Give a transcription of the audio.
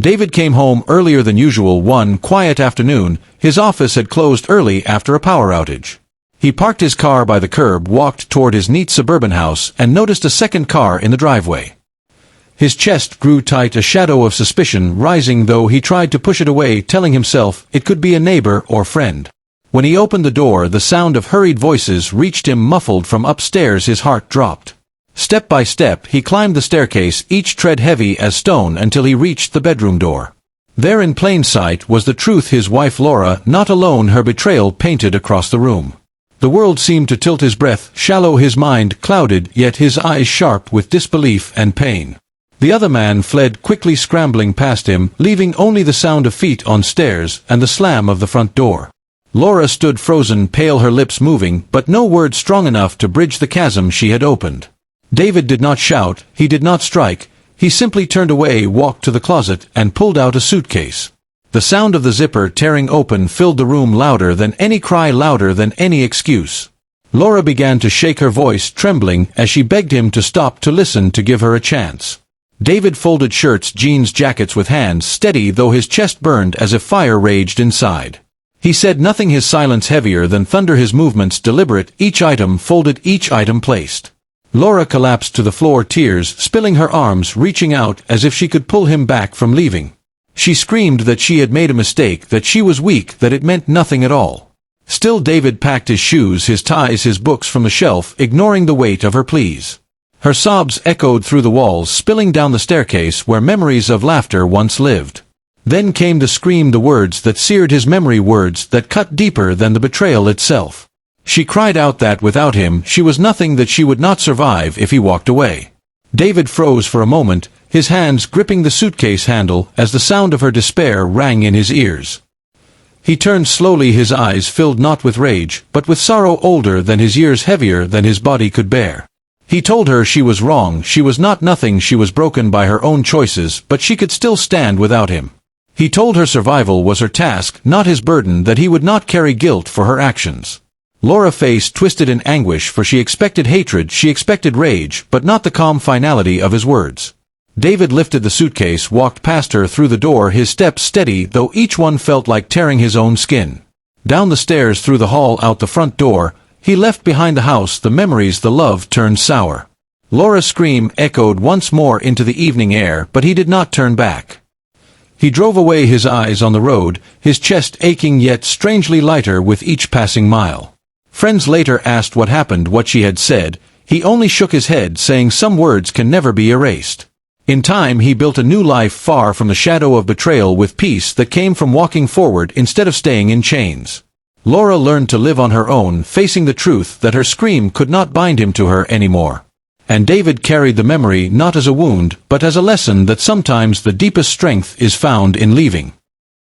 David came home earlier than usual one quiet afternoon. His office had closed early after a power outage. He parked his car by the curb, walked toward his neat suburban house, and noticed a second car in the driveway. His chest grew tight, a shadow of suspicion rising, though he tried to push it away, telling himself it could be a neighbor or friend. When he opened the door, the sound of hurried voices reached him muffled from upstairs. His heart dropped. Step by step, he climbed the staircase, each tread heavy as stone, until he reached the bedroom door. There in plain sight was the truth: his wife Laura, not alone, her betrayal painted across the room. The world seemed to tilt, his breath shallow, his mind clouded, yet his eyes sharp with disbelief and pain. The other man fled quickly, scrambling past him, leaving only the sound of feet on stairs and the slam of the front door. Laura stood frozen, pale, her lips moving, but no word strong enough to bridge the chasm she had opened. David did not shout, he did not strike, he simply turned away, walked to the closet, and pulled out a suitcase. The sound of the zipper tearing open filled the room, louder than any cry, louder than any excuse. Laura began to shake, her voice trembling as she begged him to stop, to listen, to give her a chance. David folded shirts, jeans, jackets with hands steady, though his chest burned as if fire raged inside. He said nothing, his silence heavier than thunder, his movements deliberate, each item folded, each item placed. Laura collapsed to the floor, tears spilling, her arms reaching out as if she could pull him back from leaving. She screamed that she had made a mistake, that she was weak, that it meant nothing at all. Still David packed his shoes, his ties, his books from the shelf, ignoring the weight of her pleas. Her sobs echoed through the walls, spilling down the staircase where memories of laughter once lived. Then came the scream, the words that seared his memory, words that cut deeper than the betrayal itself. She cried out that without him she was nothing, that she would not survive if he walked away. David froze for a moment, his hands gripping the suitcase handle, as the sound of her despair rang in his ears. He turned slowly, his eyes filled not with rage, but with sorrow older than his years, heavier than his body could bear. He told her she was wrong, she was not nothing, she was broken by her own choices, but she could still stand without him. He told her survival was her task, not his burden, that he would not carry guilt for her actions. Laura's face twisted in anguish, for she expected hatred, she expected rage, but not the calm finality of his words. David lifted the suitcase, walked past her through the door, his steps steady, though each one felt like tearing his own skin. Down the stairs, through the hall, out the front door, he left behind the house, the memories, the love turned sour. Laura's scream echoed once more into the evening air, but he did not turn back. He drove away, his eyes on the road, his chest aching yet strangely lighter with each passing mile. Friends later asked what happened, what she had said. He only shook his head, saying some words can never be erased. In time he built a new life far from the shadow of betrayal, with peace that came from walking forward instead of staying in chains. Laura learned to live on her own, facing the truth that her scream could not bind him to her anymore. And David carried the memory not as a wound, but as a lesson that sometimes the deepest strength is found in leaving.